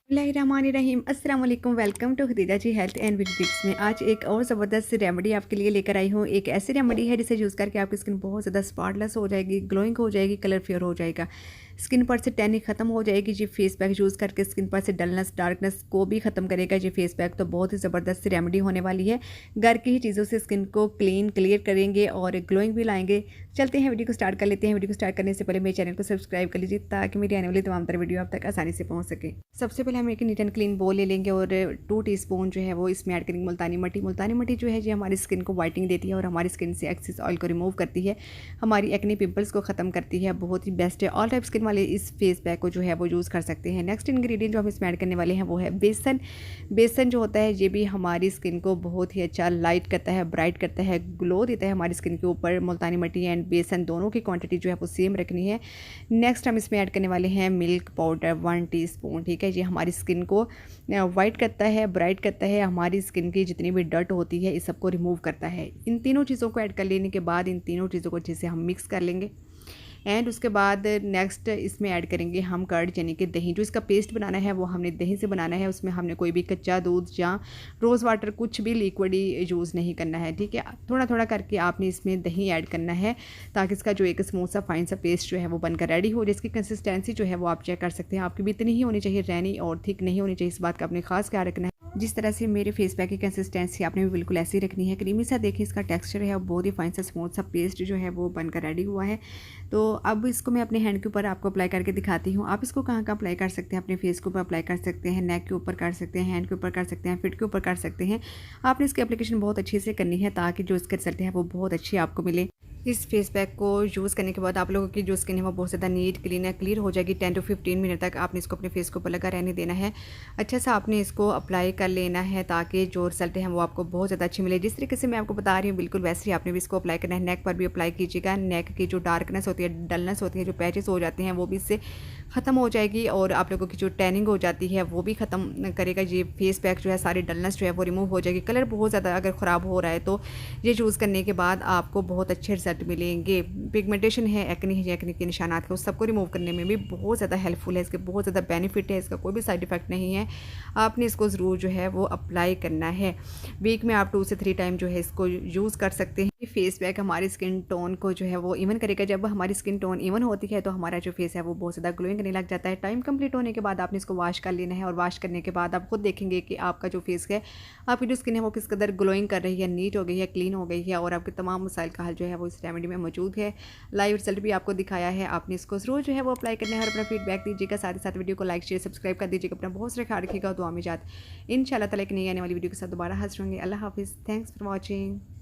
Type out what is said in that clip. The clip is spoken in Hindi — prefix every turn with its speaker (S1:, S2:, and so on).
S1: बिस्मिल्लाहिर्रहमानिर्रहीम अस्सलाम वालेकुम। Welcome to Khadija ji health and beauty tips में आज एक और ज़बरदस्त रेमेडी आपके लिए लेकर आई हूँ। एक ऐसी रेमेडी है जिसे यूज़ करके आपकी स्किन बहुत ज़्यादा स्पॉटलेस हो जाएगी, ग्लोइंग हो जाएगी, कलर फेयर हो जाएगा, स्किन पर से टैनिंग खत्म हो जाएगी। जी फेस पैक यूज़ करके स्किन पर से डलनेस डार्कनेस को भी ख़त्म करेगा। जी फेस पैक तो बहुत ही ज़बरदस्त रेमेडी होने वाली है। घर की ही चीज़ों से स्किन को क्लियर करेंगे और ग्लोइंग भी लाएंगे। चलते हैं, वीडियो को स्टार्ट कर लेते हैं। वीडियो को स्टार्ट करने से पहले मेरे चैनल को सब्सक्राइब कर लीजिए ताकि मेरी आने वाली तमाम तरह वीडियो आप तक आसानी से पहुंच सके। सबसे पहले हम एक नीट एंड क्लीन बोल ले लेंगे और 2 टीस्पून जो है वो इसमें ऐड करेंगे मुल्तानी मट्टी। मुल्तानी मट्टी जो है जी हमारी स्किन को वाइटनिंग देती है और हमारी स्किन से एक्सेस ऑयल को रिमूव करती है, हमारी एक्ने पिंपल्स को ख़त्म करती है। बहुत ही बेस्ट है। ऑल टाइप स्किन वाले इस फेस पैक को जो है वो यूज़ कर सकते हैं। नेक्स्ट इंग्रेडिएंट जो हम इसमें ऐड करने वाले हैं वो है बेसन। बेसन जो होता है ये भी हमारी स्किन को बहुत ही अच्छा लाइट करता है, ब्राइट करता है, ग्लो देता है हमारी स्किन के ऊपर। मुल्तानी मट्टी एंड बेसन दोनों की क्वांटिटी जो है वो सेम रखनी है। नेक्स्ट हम इसमें ऐड करने वाले हैं मिल्क पाउडर 1 टीस्पून। ठीक है, ये हमारी स्किन को वाइट करता है, ब्राइट करता है, हमारी स्किन की जितनी भी डर्ट होती है इस सबको रिमूव करता है। इन तीनों चीज़ों को ऐड कर लेने के बाद इन तीनों चीज़ों को अच्छे से हम मिक्स कर लेंगे एंड उसके बाद नेक्स्ट इसमें ऐड करेंगे हम कर्ड यानी कि दही। जो इसका पेस्ट बनाना है वो हमने दही से बनाना है। उसमें हमने कोई भी कच्चा दूध या रोज़ वाटर कुछ भी लिक्विड यूज़ नहीं करना है। ठीक है, थोड़ा थोड़ा करके आपने इसमें दही ऐड करना है ताकि इसका जो एक स्मूथ सा फाइन सा पेस्ट जो है वो बनकर रेडी हो। जिसकी कंसिस्टेंसी जो है वो आप चेक कर सकते हैं। आपकी भी इतनी ही होनी चाहिए, रैनी और थिक नहीं होनी चाहिए। इस बात का आपने खास ख्याल रखना है। जिस तरह से मेरे फेस पैक की कंसिस्टेंसी आपने भी बिल्कुल ऐसी रखनी है। क्रीमी सा देखिए इसका टेक्सचर है, बहुत ही फाइन सा स्मूथ सा पेस्ट जो है वो बनकर रेडी हुआ है। तो अब इसको मैं अपने हैंड के ऊपर आपको अप्लाई करके दिखाती हूँ। आप इसको कहाँ अप्लाई कर सकते हैं? अपने फेस के ऊपर अप्लाई कर सकते हैं, नेक के ऊपर कर सकते हैं, हैंड के ऊपर कर सकते हैं, फिट के ऊपर कर सकते हैं। आपने इसकी एप्लीकेशन बहुत अच्छे से करनी है ताकि जो इसके रिजल्ट है वो बहुत अच्छी आपको मिले। इस फेस पैक को यूज़ करने के बाद आप लोगों की जो स्किन है वो बहुत ज़्यादा नीट क्लीन है, क्लियर हो जाएगी। 10 to 15 मिनट तक आपने इसको अपने फेस के ऊपर लगा रहने देना है। अच्छा सा आपने इसको अप्लाई कर लेना है ताकि जो रिजल्ट है वो आपको बहुत ज़्यादा अच्छी मिले। जिस तरीके से मैं आपको बता रही हूँ बिल्कुल वैसे ही आपने भी इसको अप्लाई करना है। नेक पर भी अप्लाई कीजिएगा। नेक की जो डार्कनेस होती है, डलनेस होती है, जो पैचेस हो जाते हैं वो भी इससे ख़त्म हो जाएगी और आप लोगों की जो टैनिंग हो जाती है वो भी ख़त्म करेगा। ये फेस पैक जो है सारी डलनेस जो है वो रिमूव हो जाएगी। कलर बहुत ज़्यादा अगर ख़राब हो रहा है तो ये यूज़ करने के बाद आपको बहुत अच्छे रिजल्ट मिलेंगे। पिगमेंटेशन है, एक्ने है, एक्ने के निशानात है, उस सबको रिमूव करने में भी बहुत ज़्यादा हेल्पफुल है। इसके बहुत ज़्यादा बेनिफिट है, इसका कोई भी साइड इफेक्ट नहीं है। आपने इसको ज़रूर जो है वो अप्लाई करना है। वीक में आप 2 से 3 टाइम जो है इसको यूज़ कर सकते हैं। फेस पैक हमारी स्किन टोन को जो है वो इवन करेगा। जब हमारी स्किन टोन इवन होती है तो हमारा जो फेस है वो बहुत ज़्यादा ग्लोइंग करने लग जाता है। टाइम कंप्लीट होने के बाद आपने इसको वॉश कर लेना है और वॉश करने के बाद आप खुद देखेंगे कि आपका जो फेस है, आपकी जो स्किन है वो किस कदर ग्लोइंग कर रही है, नीट हो गई है, क्लीन हो गई है और आपके तमाम मसाइल का हल जो है वो इस रेमेडी में मौजूद है। लाइव रिजल्ट भी आपको दिखाया है। आपने इसको ज़रूर जो है वो अप्लाई करना है और अपना फीडबैक दीजिएगा। साथ ही साथ वीडियो को लाइक शेयर सब्सक्राइब कर दीजिएगा। अपना बहुत सारा ख्याल रखिएगा। दुआ में याद इंशाल्लाह ताला एक नई आने वाली वीडियो के साथ दोबारा हाजिर होंगे। अल्लाह हाफिज़। Thanks for watching.